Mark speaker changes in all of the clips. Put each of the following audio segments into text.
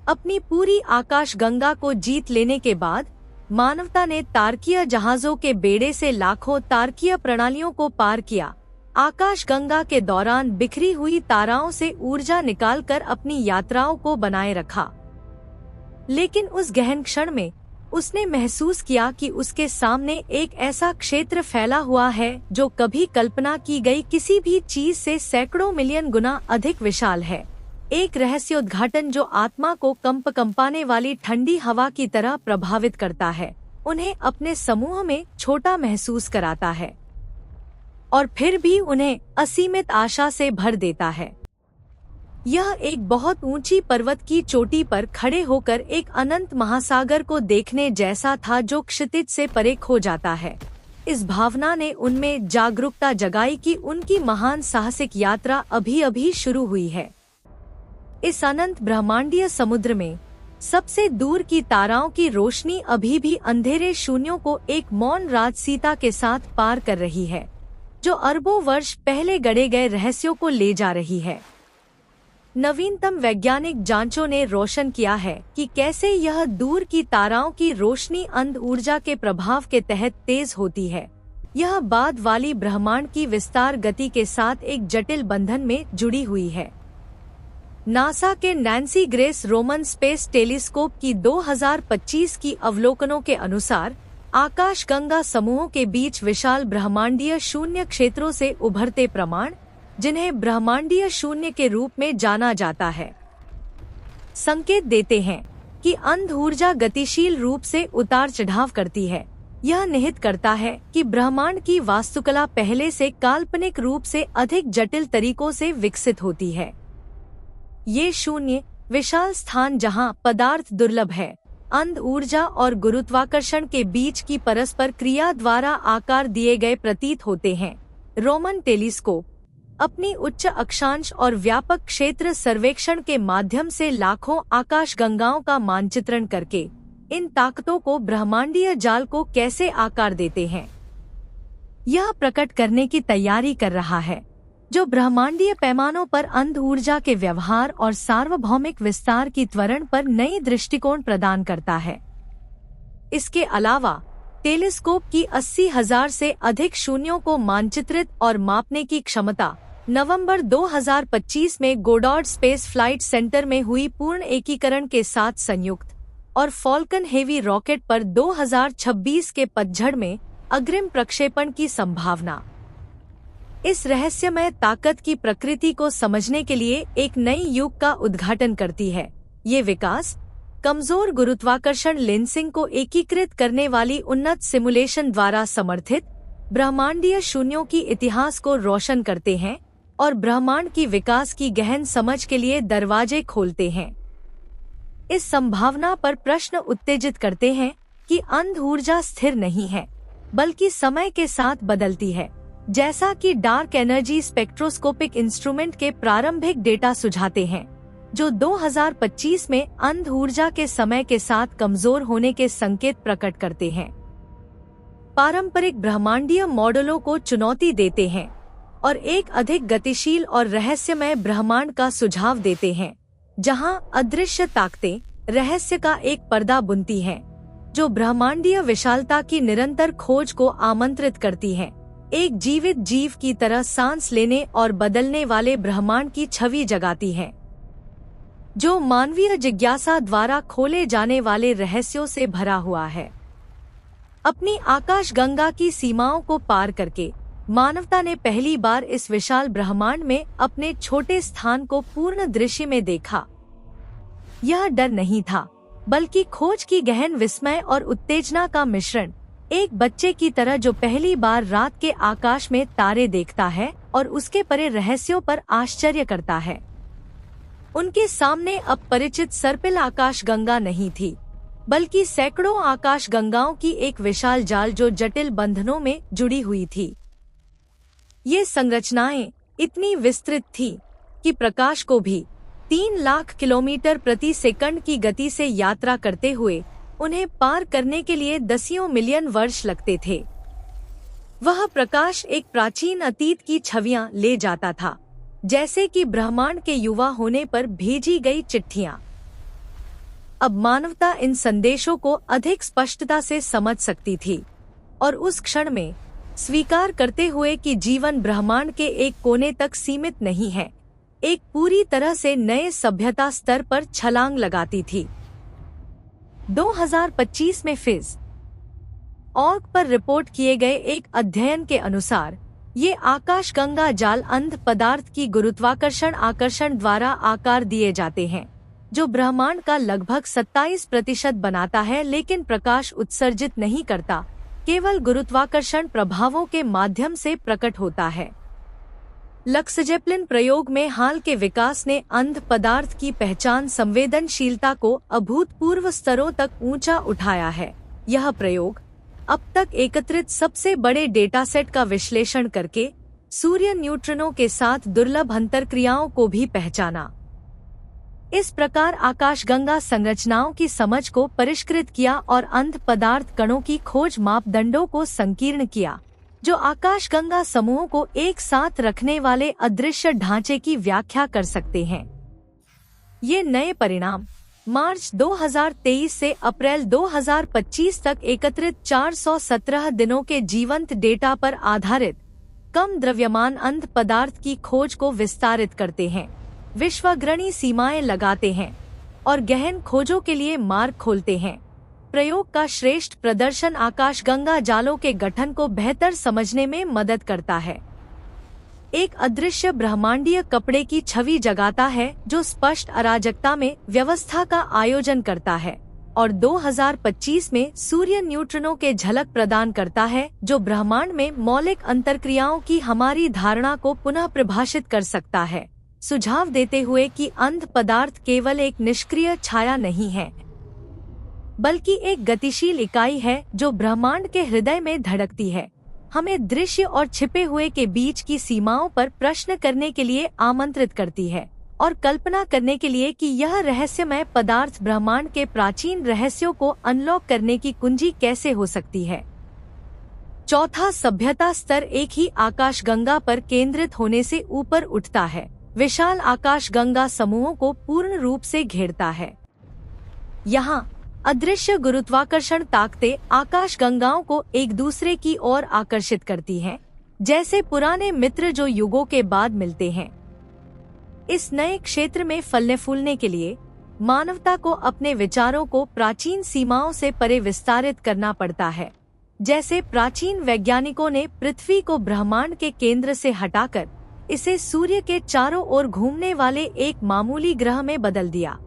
Speaker 1: अपनी पूरी आकाशगंगा को जीत लेने के बाद मानवता ने तारकीय जहाजों के बेड़े से लाखों तारकीय प्रणालियों को पार किया। आकाशगंगा के दौरान बिखरी हुई ताराओं से ऊर्जा निकालकर अपनी यात्राओं को बनाए रखा। लेकिन उस गहन क्षण में उसने महसूस किया कि उसके सामने एक ऐसा क्षेत्र फैला हुआ है जो कभी कल्पना की गई किसी भी चीज से सैकड़ों मिलियन गुना अधिक विशाल है। एक रहस्योद्घाटन जो आत्मा को कंपाने वाली ठंडी हवा की तरह प्रभावित करता है, उन्हें अपने समूह में छोटा महसूस कराता है और फिर भी उन्हें असीमित आशा से भर देता है। यह एक बहुत ऊंची पर्वत की चोटी पर खड़े होकर एक अनंत महासागर को देखने जैसा था जो क्षितिज से परे खो जाता है। इस भावना ने उनमें जागरूकता जगाई कि उनकी महान साहसिक यात्रा अभी अभी शुरू हुई है। इस अनंत ब्रह्मांडीय समुद्र में सबसे दूर की ताराओं की रोशनी अभी भी अंधेरे शून्यों को एक मौन राजसीता के साथ पार कर रही है, जो अरबों वर्ष पहले गढ़े गए रहस्यों को ले जा रही है। नवीनतम वैज्ञानिक जांचों ने रोशन किया है कि कैसे यह दूर की ताराओं की रोशनी अंध ऊर्जा के प्रभाव के तहत तेज होती है। यह बाद वाली ब्रह्मांड की विस्तार गति के साथ एक जटिल बंधन में जुड़ी हुई है। नासा के Nancy grace Roman space telescope की 2025 की अवलोकनों के अनुसार आकाशगंगा समूहों के बीच विशाल ब्रह्मांडीय शून्य क्षेत्रों से उभरते प्रमाण, जिन्हें ब्रह्मांडीय शून्य के रूप में जाना जाता है, संकेत देते हैं कि अंध ऊर्जा गतिशील रूप से उतार चढ़ाव करती है। यह निहित करता है कि ब्रह्मांड की वास्तुकला पहले से काल्पनिक रूप से अधिक जटिल तरीकों से विकसित होती है। ये शून्य विशाल स्थान जहां पदार्थ दुर्लभ है, अंध ऊर्जा और गुरुत्वाकर्षण के बीच की परस्पर क्रिया द्वारा आकार दिए गए प्रतीत होते हैं। रोमन टेलीस्कोप अपनी उच्च अक्षांश और व्यापक क्षेत्र सर्वेक्षण के माध्यम से लाखों आकाशगंगाओं का मानचित्रण करके इन ताकतों को ब्रह्मांडीय जाल को कैसे आकार देते हैं, यह प्रकट करने की तैयारी कर रहा है, जो ब्रह्मांडीय पैमानों पर अंध ऊर्जा के व्यवहार और सार्वभौमिक विस्तार की त्वरण पर नई दृष्टिकोण प्रदान करता है। इसके अलावा टेलीस्कोप की 80,000 से अधिक शून्यों को मानचित्रित और मापने की क्षमता नवंबर 2025 में गोडॉर्ड स्पेस फ्लाइट सेंटर में हुई पूर्ण एकीकरण के साथ संयुक्त और फॉल्कन हेवी रॉकेट पर 2026 के पतझड़ में अग्रिम प्रक्षेपण की संभावना इस रहस्यमय ताकत की प्रकृति को समझने के लिए एक नई युग का उद्घाटन करती है। ये विकास कमजोर गुरुत्वाकर्षण लेंसिंग को एकीकृत करने वाली उन्नत सिमुलेशन द्वारा समर्थित ब्रह्मांडीय शून्यों की इतिहास को रोशन करते हैं और ब्रह्मांड की विकास की गहन समझ के लिए दरवाजे खोलते हैं। इस संभावना पर प्रश्न उत्तेजित करते हैं कि अंध ऊर्जा स्थिर नहीं है, बल्कि समय के साथ बदलती है, जैसा कि डार्क एनर्जी स्पेक्ट्रोस्कोपिक इंस्ट्रूमेंट के प्रारंभिक डेटा सुझाते हैं, जो 2025 में अंध ऊर्जा के समय के साथ कमजोर होने के संकेत प्रकट करते हैं। पारंपरिक ब्रह्मांडीय मॉडलों को चुनौती देते हैं और एक अधिक गतिशील और रहस्यमय ब्रह्मांड का सुझाव देते हैं, जहां अदृश्य ताकतें रहस्य का एक पर्दा बुनती हैं, जो ब्रह्मांडीय विशालता की निरंतर खोज को आमंत्रित करती हैं। एक जीवित जीव की तरह सांस लेने और बदलने वाले ब्रह्मांड की छवि जगाती है, जो मानवीय जिज्ञासा द्वारा खोले जाने वाले रहस्यों से भरा हुआ है। अपनी आकाशगंगा की सीमाओं को पार करके मानवता ने पहली बार इस विशाल ब्रह्मांड में अपने छोटे स्थान को पूर्ण दृश्य में देखा। यह डर नहीं था, बल्कि खोज की गहन विस्मय और उत्तेजना का मिश्रण, एक बच्चे की तरह जो पहली बार रात के आकाश में तारे देखता है और उसके परे रहस्यों पर आश्चर्य करता है। उनके सामने अब परिचित सर्पिल आकाशगंगा नहीं थी, बल्कि सैकड़ों आकाशगंगाओं की एक विशाल जाल जो जटिल बंधनों में जुड़ी हुई थी। ये संरचनाएं इतनी विस्तृत थी कि प्रकाश को भी 3 लाख किलोमीटर प्रति सेकंड की गति से यात्रा करते हुए उन्हें पार करने के लिए दसियों मिलियन वर्ष लगते थे। वह प्रकाश एक प्राचीन अतीत की छवियां ले जाता था, जैसे कि ब्रह्मांड के युवा होने पर भेजी गई चिट्ठियां। अब मानवता इन संदेशों को अधिक स्पष्टता से समझ सकती थी और उस क्षण में स्वीकार करते हुए कि जीवन ब्रह्मांड के एक कोने तक सीमित नहीं है, एक पूरी तरह से नए सभ्यता स्तर पर छलांग लगाती थी। 2025 में phys.org पर रिपोर्ट किए गए एक अध्ययन के अनुसार ये आकाशगंगा जाल अंध पदार्थ की गुरुत्वाकर्षण आकर्षण द्वारा आकार दिए जाते हैं, जो ब्रह्मांड का लगभग 27% बनाता है, लेकिन प्रकाश उत्सर्जित नहीं करता, केवल गुरुत्वाकर्षण प्रभावों के माध्यम से प्रकट होता है। लक्सजेप्लिन प्रयोग में हाल के विकास ने अंध पदार्थ की पहचान संवेदनशीलता को अभूतपूर्व स्तरों तक ऊंचा उठाया है। यह प्रयोग अब तक एकत्रित सबसे बड़े डेटासेट का विश्लेषण करके सूर्य न्यूट्रिनो के साथ दुर्लभ अंतरक्रियाओं को भी पहचाना। इस प्रकार आकाशगंगा संरचनाओं की समझ को परिष्कृत किया और अंध पदार्थ कणों की खोज मापदंडों को संकीर्ण किया, जो आकाशगंगा समूहों को एक साथ रखने वाले अदृश्य ढांचे की व्याख्या कर सकते हैं। ये नए परिणाम मार्च 2023 से अप्रैल 2025 तक एकत्रित 417 दिनों के जीवंत डेटा पर आधारित कम द्रव्यमान अंध पदार्थ की खोज को विस्तारित करते हैं, विश्वग्रणी सीमाएं लगाते हैं और गहन खोजों के लिए मार्ग खोलते हैं। प्रयोग का श्रेष्ठ प्रदर्शन आकाशगंगा जालों के गठन को बेहतर समझने में मदद करता है। एक अदृश्य ब्रह्मांडीय कपड़े की छवि जगाता है जो स्पष्ट अराजकता में व्यवस्था का आयोजन करता है, और 2025 में सूर्य न्यूट्रिनो के झलक प्रदान करता है, जो ब्रह्मांड में मौलिक अंतरक्रियाओं की हमारी धारणा को पुनः परिभाषित कर सकता है, सुझाव देते हुए कि अंध पदार्थ केवल एक निष्क्रिय छाया नहीं है, बल्कि एक गतिशील इकाई है जो ब्रह्मांड के हृदय में धड़कती है, हमें दृश्य और छिपे हुए के बीच की सीमाओं पर प्रश्न करने के लिए आमंत्रित करती है और कल्पना करने के लिए कि यह रहस्यमय पदार्थ ब्रह्मांड के प्राचीन रहस्यों को अनलॉक करने की कुंजी कैसे हो सकती है। चौथा, सभ्यता स्तर एक ही आकाशगंगा पर केंद्रित होने से ऊपर उठता है, विशाल आकाशगंगा समूहों को पूर्ण रूप से घेरता है। यहाँ अदृश्य गुरुत्वाकर्षण ताकतें आकाशगंगाओं को एक दूसरे की ओर आकर्षित करती हैं, जैसे पुराने मित्र जो युगों के बाद मिलते हैं। इस नए क्षेत्र में फलने फूलने के लिए मानवता को अपने विचारों को प्राचीन सीमाओं से परे विस्तारित करना पड़ता है, जैसे प्राचीन वैज्ञानिकों ने पृथ्वी को ब्रह्मांड के केंद्र से हटाकर इसे सूर्य के चारों ओर घूमने वाले एक मामूली ग्रह में बदल दिया।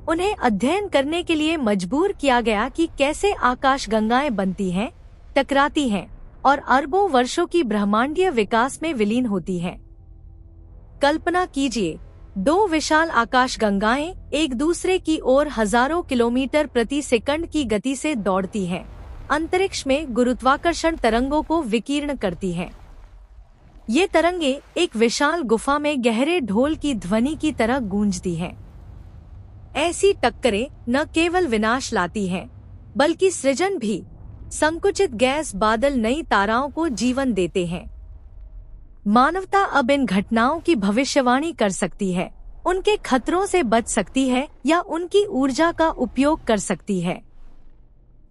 Speaker 1: उन्हें अध्ययन करने के लिए मजबूर किया गया कि कैसे आकाशगंगाएं बनती हैं, टकराती हैं और अरबों वर्षों की ब्रह्मांडीय विकास में विलीन होती हैं। कल्पना कीजिए, दो विशाल आकाशगंगाएं एक दूसरे की ओर हजारों किलोमीटर प्रति सेकंड की गति से दौड़ती हैं, अंतरिक्ष में गुरुत्वाकर्षण तरंगों को विकीर्ण करती हैं। ये तरंगे एक विशाल गुफा में गहरे ढोल की ध्वनि की तरह गूंजती हैं। ऐसी टक्करें न केवल विनाश लाती हैं, बल्कि सृजन भी। संकुचित गैस बादल नई ताराओं को जीवन देते हैं। मानवता अब इन घटनाओं की भविष्यवाणी कर सकती है, उनके खतरों से बच सकती है या उनकी ऊर्जा का उपयोग कर सकती है।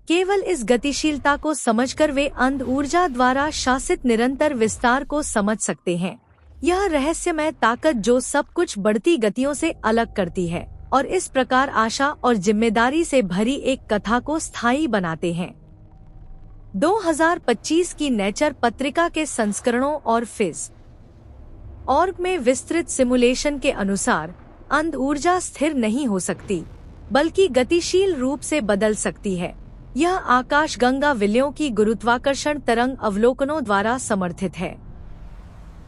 Speaker 1: केवल इस गतिशीलता को समझकर वे अंध ऊर्जा द्वारा शासित निरंतर विस्तार को समझ सकते हैं। यह रहस्यमय ताकत जो सब कुछ बढ़ती गतियों से अलग करती है और इस प्रकार आशा और जिम्मेदारी से भरी एक कथा को स्थायी बनाते हैं। 2025 की नेचर पत्रिका के संस्करणों और phys.org में विस्तृत सिमुलेशन के अनुसार अंध ऊर्जा स्थिर नहीं हो सकती, बल्कि गतिशील रूप से बदल सकती है। यह आकाशगंगा विलयों की गुरुत्वाकर्षण तरंग अवलोकनों द्वारा समर्थित है।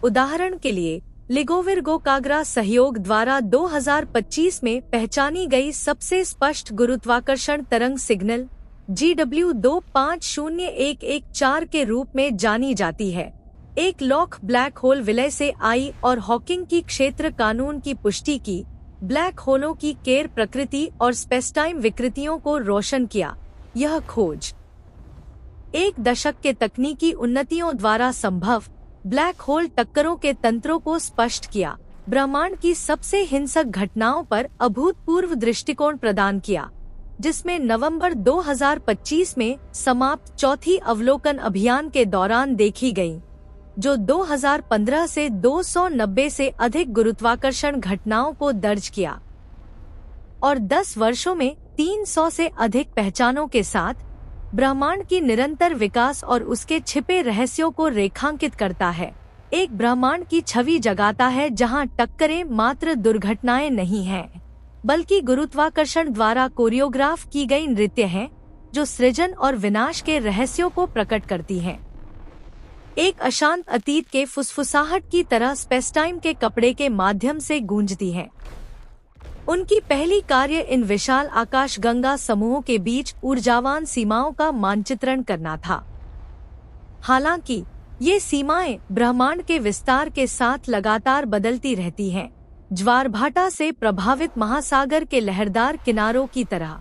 Speaker 1: उदाहरण के लिए लिगोविर गोकाग्रा सहयोग द्वारा 2025 में पहचानी गई सबसे स्पष्ट गुरुत्वाकर्षण तरंग सिग्नल GW250114 के रूप में जानी जाती है। एक लॉक ब्लैक होल विलय से आई और हॉकिंग की क्षेत्र कानून की पुष्टि की, ब्लैक होलों की केर प्रकृति और स्पेसटाइम विकृतियों को रोशन किया। यह खोज एक दशक के तकनीकी उन्नतियों द्वारा संभव ब्लैक होल टक्करों के तंत्रों को स्पष्ट किया, ब्रह्मांड की सबसे हिंसक घटनाओं पर अभूतपूर्व दृष्टिकोण प्रदान किया, जिसमें नवंबर 2025 में समाप्त चौथी अवलोकन अभियान के दौरान देखी गई, जो 2015 से 290 से अधिक गुरुत्वाकर्षण घटनाओं को दर्ज किया और 10 वर्षों में 300 से अधिक पहचानों के साथ ब्रह्मांड की निरंतर विकास और उसके छिपे रहस्यों को रेखांकित करता है। एक ब्रह्मांड की छवि जगाता है जहां टक्करें मात्र दुर्घटनाएं नहीं हैं, बल्कि गुरुत्वाकर्षण द्वारा कोरियोग्राफ की गई नृत्य हैं, जो सृजन और विनाश के रहस्यों को प्रकट करती हैं। एक अशांत अतीत के फुसफुसाहट की तरह स्पेसटाइम के कपड़े के माध्यम से गूंजती हैं। उनकी पहली कार्य इन विशाल आकाशगंगा समूहों के बीच ऊर्जावान सीमाओं का मानचित्रण करना था। हालांकि ये सीमाएं ब्रह्मांड के विस्तार के साथ लगातार बदलती रहती हैं, ज्वारभाटा से प्रभावित महासागर के लहरदार किनारों की तरह।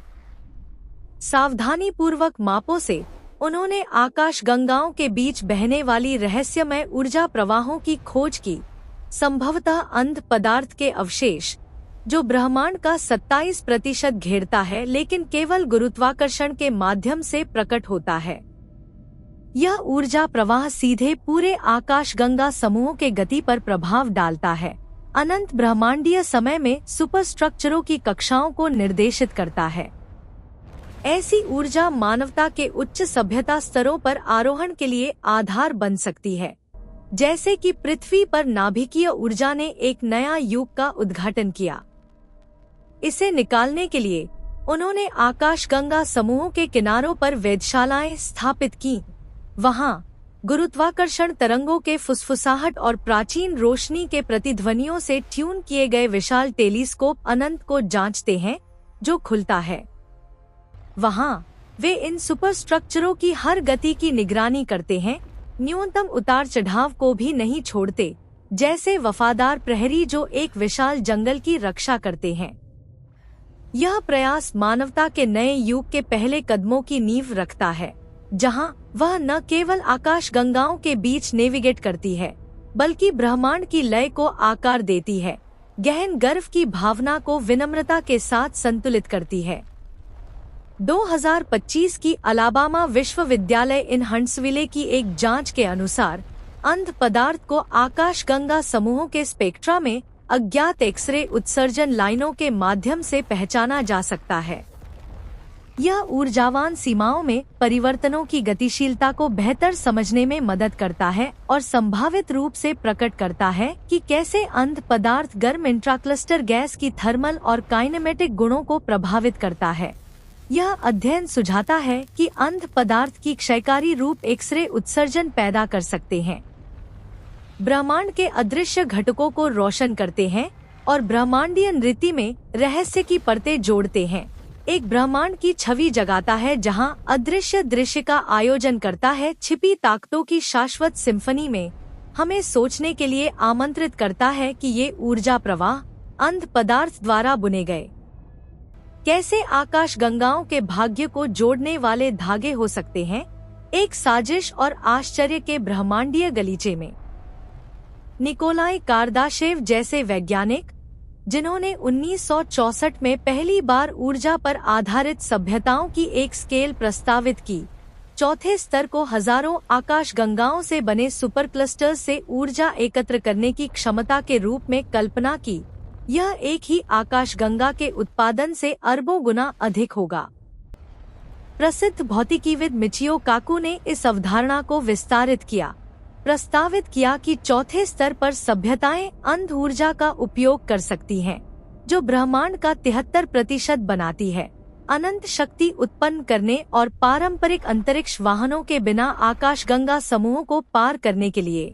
Speaker 1: सावधानीपूर्वक मापों से उन्होंने आकाशगंगाओं के बीच बहने वाली रहस्यमय ऊर्जा प्रवाहों की खोज की, संभवतः अंध पदार्थ के अवशेष, जो ब्रह्मांड का 27% घेरता है लेकिन केवल गुरुत्वाकर्षण के माध्यम से प्रकट होता है। यह ऊर्जा प्रवाह सीधे पूरे आकाशगंगा समूहों के गति पर प्रभाव डालता है, अनंत ब्रह्मांडीय समय में सुपरस्ट्रक्चरों की कक्षाओं को निर्देशित करता है। ऐसी ऊर्जा मानवता के उच्च सभ्यता स्तरों पर आरोहण के लिए आधार बन सकती है, जैसे कि पृथ्वी पर नाभिकीय ऊर्जा ने एक नया युग का उद्घाटन किया। इसे निकालने के लिए उन्होंने आकाशगंगा समूहों के किनारों पर वेधशालाएं स्थापित की। वहां गुरुत्वाकर्षण तरंगों के फुसफुसाहट और प्राचीन रोशनी के प्रतिध्वनियों से ट्यून किए गए विशाल टेलीस्कोप अनंत को जांचते हैं, जो खुलता है। वहां वे इन सुपरस्ट्रक्चरों की हर गति की निगरानी करते हैं, न्यूनतम उतार चढ़ाव को भी नहीं छोड़ते, जैसे वफादार प्रहरी जो एक विशाल जंगल की रक्षा करते हैं। यह प्रयास मानवता के नए युग के पहले कदमों की नींव रखता है, जहां वह न केवल आकाशगंगाओं के बीच नेविगेट करती है, बल्कि ब्रह्मांड की लय को आकार देती है, गहन गर्व की भावना को विनम्रता के साथ संतुलित करती है। 2025 की अलाबामा विश्वविद्यालय इन हंट्सविले की एक जांच के अनुसार अंध पदार्थ को आकाशगंगा समूहों के स्पेक्ट्रा में अज्ञात एक्सरे उत्सर्जन लाइनों के माध्यम से पहचाना जा सकता है। यह ऊर्जावान सीमाओं में परिवर्तनों की गतिशीलता को बेहतर समझने में मदद करता है और संभावित रूप से प्रकट करता है कि कैसे अंध पदार्थ गर्म इंट्राक्लस्टर गैस की थर्मल और काइनेमेटिक गुणों को प्रभावित करता है। यह अध्ययन सुझाता है कि अंध पदार्थ की क्षयकारी रूप एक्सरे उत्सर्जन पैदा कर सकते हैं, ब्रह्मांड के अदृश्य घटकों को रोशन करते हैं और ब्रह्मांडीय नृत्य में रहस्य की परतें जोड़ते हैं। एक ब्रह्मांड की छवि जगाता है जहां अदृश्य दृश्य का आयोजन करता है, छिपी ताकतों की शाश्वत सिम्फनी में हमें सोचने के लिए आमंत्रित करता है कि ये ऊर्जा प्रवाह अंध पदार्थ द्वारा बुने गए कैसे आकाशगंगाओं के भाग्य को जोड़ने वाले धागे हो सकते हैं, एक साजिश और आश्चर्य के ब्रह्मांडीय गलीचे में। निकोलाई कार्दाशेव जैसे वैज्ञानिक, जिन्होंने 1964 में पहली बार ऊर्जा पर आधारित सभ्यताओं की एक स्केल प्रस्तावित की, चौथे स्तर को हजारों आकाशगंगाओं से बने सुपर क्लस्टर्स से ऊर्जा एकत्र करने की क्षमता के रूप में कल्पना की। यह एक ही आकाशगंगा के उत्पादन से अरबों गुना अधिक होगा। प्रसिद्ध भौतिकीविद मिचियो काकू ने इस अवधारणा को विस्तारित किया, प्रस्तावित किया कि चौथे स्तर पर सभ्यताएं अंध ऊर्जा का उपयोग कर सकती हैं, जो ब्रह्मांड का 73% बनाती है, अनंत शक्ति उत्पन्न करने और पारंपरिक अंतरिक्ष वाहनों के बिना आकाशगंगा समूहों को पार करने के लिए।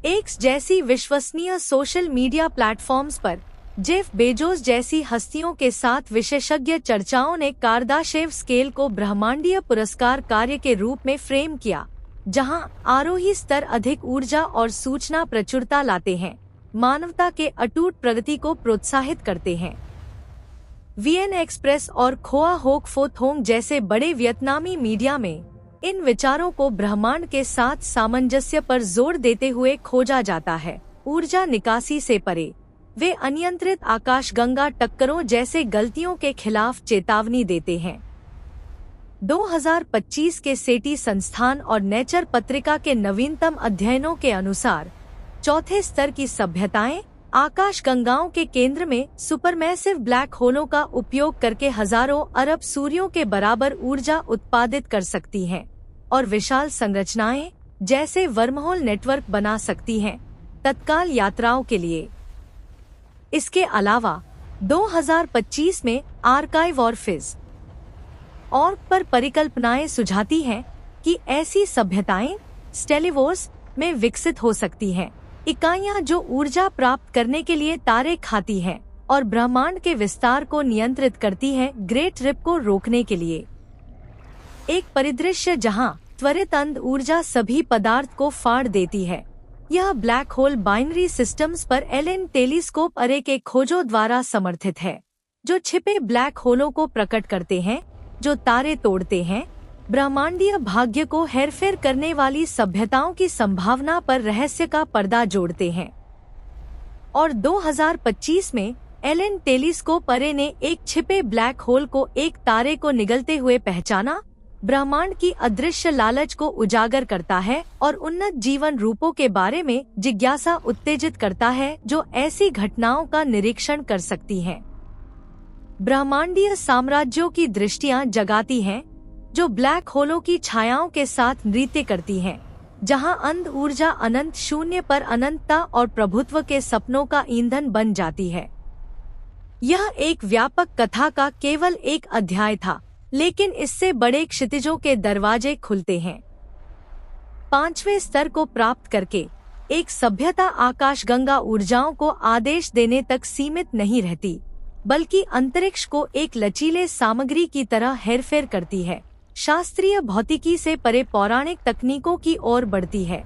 Speaker 1: एक्स जैसी विश्वसनीय सोशल मीडिया प्लेटफॉर्म्स पर जेफ बेजोस जैसी हस्तियों के साथ विशेषज्ञ चर्चाओं ने कार्दाशेव स्केल को ब्रह्मांडीय पुरस्कार कार्य के रूप में फ्रेम किया, जहां आरोही स्तर अधिक ऊर्जा और सूचना प्रचुरता लाते हैं, मानवता के अटूट प्रगति को प्रोत्साहित करते हैं। वीएन एक्सप्रेस और खोआ होक फो थोंग जैसे बड़े वियतनामी मीडिया में इन विचारों को ब्रह्मांड के साथ सामंजस्य पर जोर देते हुए खोजा जाता है, ऊर्जा निकासी से परे। वे अनियंत्रित आकाशगंगा टक्करों जैसे गलतियों के खिलाफ चेतावनी देते हैं। 2025 के सेटी संस्थान और नेचर पत्रिका के नवीनतम अध्ययनों के अनुसार चौथे स्तर की सभ्यताएं आकाशगंगाओं के केंद्र में सुपरमैसिव ब्लैक होलों का उपयोग करके हजारों अरब सूर्यों के बराबर ऊर्जा उत्पादित कर सकती हैं और विशाल संरचनाएं जैसे वर्महोल नेटवर्क बना सकती हैं तत्काल यात्राओं के लिए। इसके अलावा 2025 में आर्काइव और फिज और पर परिकल्पनाएं सुझाती हैं कि ऐसी सभ्यताएं स्टेलिवोर्स में विकसित हो सकती हैं, इकाइयां जो ऊर्जा प्राप्त करने के लिए तारे खाती हैं और ब्रह्मांड के विस्तार को नियंत्रित करती हैं ग्रेट रिप को रोकने के लिए। एक परिदृश्य जहां त्वरित अंध ऊर्जा सभी पदार्थ को फाड़ देती है। यह ब्लैक होल बाइनरी सिस्टम्स पर एलन टेलीस्कोप अरे के खोजों द्वारा समर्थित है, जो छिपे ब्लैक होलों को प्रकट करते हैं, जो तारे तोड़ते हैं, ब्रह्मांडीय भाग्य को हेरफेर करने वाली सभ्यताओं की संभावना पर रहस्य का पर्दा जोड़ते हैं। और 2025 में एलन टेलीस्कोप अरे ने एक छिपे ब्लैक होल को एक तारे को निगलते हुए पहचाना। ब्रह्मांड की अदृश्य लालच को उजागर करता है और उन्नत जीवन रूपों के बारे में जिज्ञासा उत्तेजित करता है जो ऐसी घटनाओं का निरीक्षण कर सकती हैं। ब्रह्मांडीय साम्राज्यों की दृष्टियां जगाती हैं जो ब्लैक होलों की छायाओं के साथ नृत्य करती हैं, जहां अंध ऊर्जा अनंत शून्य पर अनंतता और प्रभुत्व के सपनों का ईंधन बन जाती है। यह एक व्यापक कथा का केवल एक अध्याय था, लेकिन इससे बड़े क्षितिजों के दरवाजे खुलते हैं। 5वें स्तर को प्राप्त करके एक सभ्यता आकाशगंगा ऊर्जाओं को आदेश देने तक सीमित नहीं रहती, बल्कि अंतरिक्ष को एक लचीले सामग्री की तरह हेरफेर करती है, शास्त्रीय भौतिकी से परे पौराणिक तकनीकों की ओर बढ़ती है।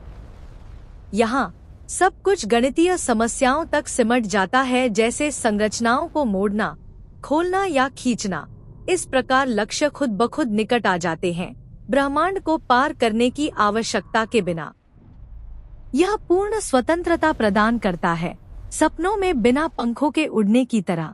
Speaker 1: यहाँ सब कुछ गणितीय समस्याओं तक सिमट जाता है, जैसे संरचनाओं को मोड़ना, खोलना या खींचना। इस प्रकार लक्ष्य खुद ब खुद निकट आ जाते हैं, ब्रह्मांड को पार करने की आवश्यकता के बिना। यह पूर्ण स्वतंत्रता प्रदान करता है, सपनों में बिना पंखों के उड़ने की तरह।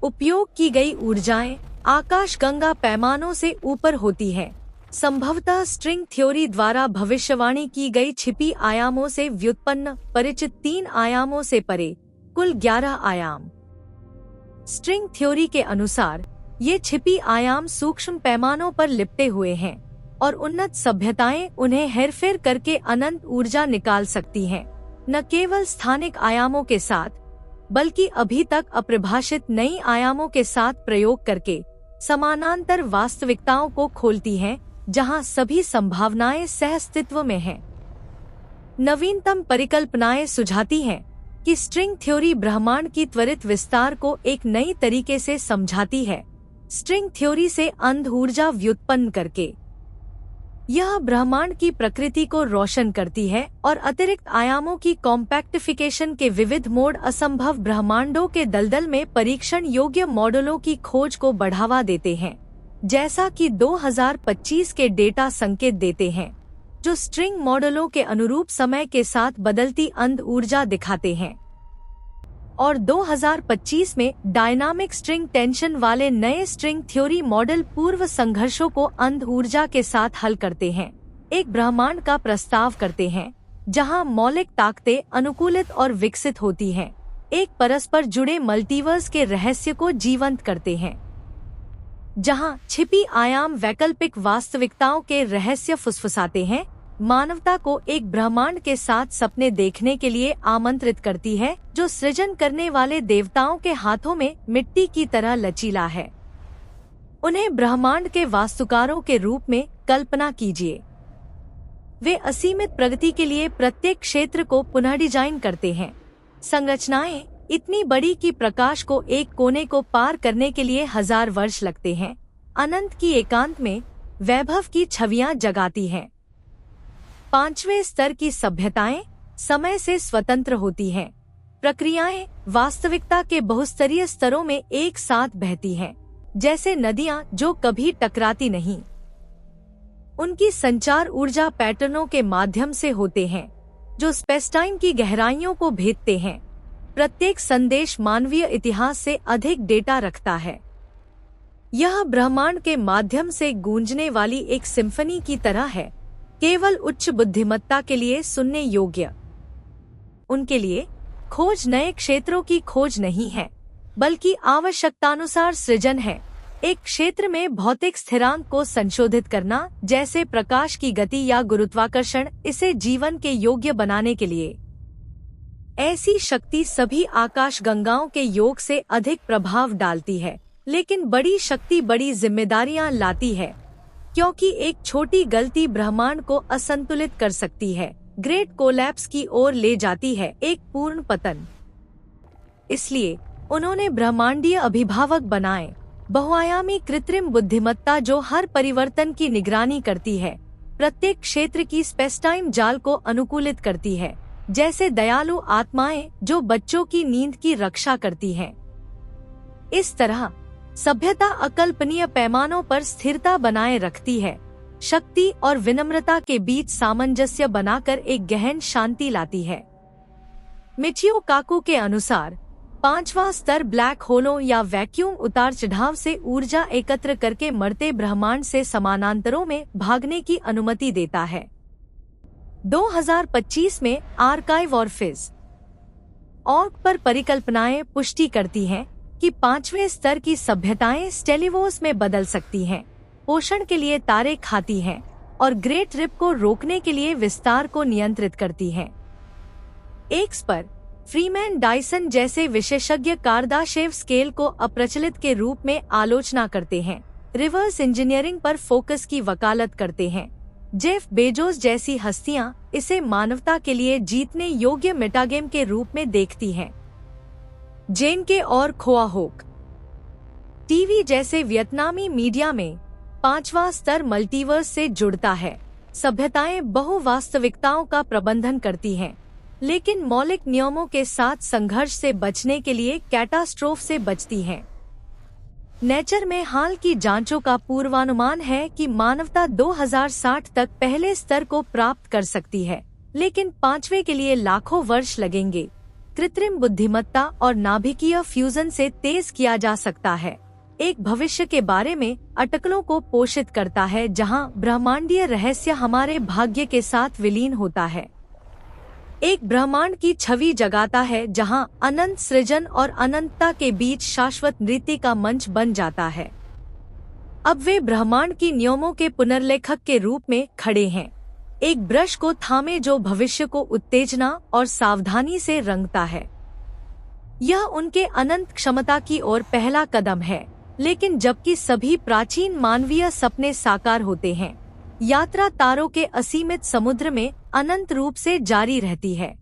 Speaker 1: उपयोग की गई ऊर्जाएं आकाशगंगा पैमानों से ऊपर होती है, संभवतः स्ट्रिंग थ्योरी द्वारा भविष्यवाणी की गई छिपी आयामों से व्युत्पन्न परिचित 3 आयामों से परे कुल 11 आयाम। स्ट्रिंग थ्योरी के अनुसार ये छिपी आयाम सूक्ष्म पैमानों पर लिपटे हुए हैं और उन्नत सभ्यताएं उन्हें हेरफेर करके अनंत ऊर्जा निकाल सकती हैं, न केवल स्थानिक आयामों के साथ, बल्कि अभी तक अपरिभाषित नई आयामों के साथ प्रयोग करके समानांतर वास्तविकताओं को खोलती हैं, जहां सभी संभावनाएं सहअस्तित्व में हैं। नवीनतम परिकल्पनाएं सुझाती हैं कि स्ट्रिंग थ्योरी ब्रह्मांड की त्वरित विस्तार को एक नई तरीके से समझाती है, स्ट्रिंग थ्योरी से अंध ऊर्जा व्युत्पन्न करके। यह ब्रह्मांड की प्रकृति को रोशन करती है और अतिरिक्त आयामों की कॉम्पैक्टिफिकेशन के विविध मोड असंभव ब्रह्मांडों के दलदल में परीक्षण योग्य मॉडलों की खोज को बढ़ावा देते हैं, जैसा कि 2025 के डेटा संकेत देते हैं, जो स्ट्रिंग मॉडलों के अनुरूप समय के साथ बदलती अंध ऊर्जा दिखाते हैं। और 2025 में डायनामिक स्ट्रिंग टेंशन वाले नए स्ट्रिंग थ्योरी मॉडल पूर्व संघर्षों को अंध ऊर्जा के साथ हल करते हैं, एक ब्रह्मांड का प्रस्ताव करते हैं जहां मौलिक ताकतें अनुकूलित और विकसित होती हैं, एक परस्पर जुड़े मल्टीवर्स के रहस्य को जीवंत करते हैं, जहां छिपी आयाम वैकल्पिक वास्तविकताओं के रहस्य फुसफुसाते हैं, मानवता को एक ब्रह्मांड के साथ सपने देखने के लिए आमंत्रित करती है जो सृजन करने वाले देवताओं के हाथों में मिट्टी की तरह लचीला है। उन्हें ब्रह्मांड के वास्तुकारों के रूप में कल्पना कीजिए। वे असीमित प्रगति के लिए प्रत्येक क्षेत्र को पुनः डिजाइन करते हैं। संरचनाएं इतनी बड़ी कि प्रकाश को एक कोने को पार करने के लिए 1000 वर्ष लगते हैं। अनंत की एकांत में वैभव की छवियां जगाती हैं। 5वें स्तर की सभ्यताएं समय से स्वतंत्र होती हैं। प्रक्रियाएं वास्तविकता के बहुस्तरीय स्तरों में एक साथ बहती हैं, जैसे नदियां जो कभी टकराती नहीं। उनकी संचार ऊर्जा पैटर्नों के माध्यम से होते हैं, जो स्पेस-टाइम की गहराइयों को भेदते हैं। प्रत्येक संदेश मानवीय इतिहास से अधिक डेटा रखता है। यह ब्रह्मांड के माध्यम से गूंजने वाली एक सिम्फनी की तरह है, केवल उच्च बुद्धिमत्ता के लिए सुनने योग्य। उनके लिए खोज नए क्षेत्रों की खोज नहीं है, बल्कि आवश्यकतानुसार सृजन है। एक क्षेत्र में भौतिक स्थिरांक को संशोधित करना, जैसे प्रकाश की गति या गुरुत्वाकर्षण, इसे जीवन के योग्य बनाने के लिए। ऐसी शक्ति सभी आकाशगंगाओं के योग से अधिक प्रभाव डालती है, लेकिन बड़ी शक्ति बड़ी जिम्मेदारियां लाती है, क्योंकि एक छोटी गलती ब्रह्मांड को असंतुलित कर सकती है, ग्रेट कोलैप्स की ओर ले जाती है, एक पूर्ण पतन। इसलिए उन्होंने ब्रह्मांडीय अभिभावक बनाए, बहुआयामी कृत्रिम बुद्धिमत्ता जो हर परिवर्तन की निगरानी करती है, प्रत्येक क्षेत्र की स्पेस-टाइम जाल को अनुकूलित करती है, जैसे दयालु आत्माएं जो बच्चों की नींद की रक्षा करती हैं। इस तरह सभ्यता अकल्पनीय पैमानों पर स्थिरता बनाए रखती है, शक्ति और विनम्रता के बीच सामंजस्य बनाकर एक गहन शांति लाती है। मिचियो काकू के अनुसार 5वां स्तर ब्लैक होलों या वैक्यूम उतार चढ़ाव से ऊर्जा एकत्र करके मरते ब्रह्मांड से समानांतरों में भागने की अनुमति देता है। 2025 में आर्काइव और फिज ऑर्ग पर परिकल्पनाएं पुष्टि करती हैं कि 5वें स्तर की सभ्यताएं स्टेलिवोस में बदल सकती हैं, पोषण के लिए तारे खाती हैं और ग्रेट रिप को रोकने के लिए विस्तार को नियंत्रित करती हैं। एक्स पर फ्रीमैन डायसन जैसे विशेषज्ञ कार्दाशेव स्केल को अप्रचलित के रूप में आलोचना करते हैं, रिवर्स इंजीनियरिंग पर फोकस की वकालत करते हैं। जेफ बेजोस जैसी हस्तियां इसे मानवता के लिए जीतने योग्य मेटागेम के रूप में देखती हैं। जेनके और खोआ होक टीवी जैसे वियतनामी मीडिया में 5वां स्तर मल्टीवर्स से जुड़ता है। सभ्यताएं बहुवास्तविकताओं का प्रबंधन करती हैं, लेकिन मौलिक नियमों के साथ संघर्ष से बचने के लिए कैटास्ट्रोफ से बचती हैं। नेचर में हाल की जांचों का पूर्वानुमान है कि मानवता 2060 तक पहले स्तर को प्राप्त कर सकती है, लेकिन 5वें के लिए लाखों वर्ष लगेंगे। कृत्रिम बुद्धिमत्ता और नाभिकीय फ्यूजन से तेज किया जा सकता है, एक भविष्य के बारे में अटकलों को पोषित करता है जहां ब्रह्मांडीय रहस्य हमारे भाग्य के साथ विलीन होता है। एक ब्रह्मांड की छवि जगाता है जहां अनंत सृजन और अनंतता के बीच शाश्वत नृत्य का मंच बन जाता है। अब वे ब्रह्मांड की नियमों के पुनर्लेखक के रूप में खड़े हैं, एक ब्रश को थामे जो भविष्य को उत्तेजना और सावधानी से रंगता है। यह उनके अनंत क्षमता की ओर पहला कदम है, लेकिन जबकि सभी प्राचीन मानवीय सपने साकार होते हैं, यात्रा तारों के असीमित समुद्र में अनंत रूप से जारी रहती है।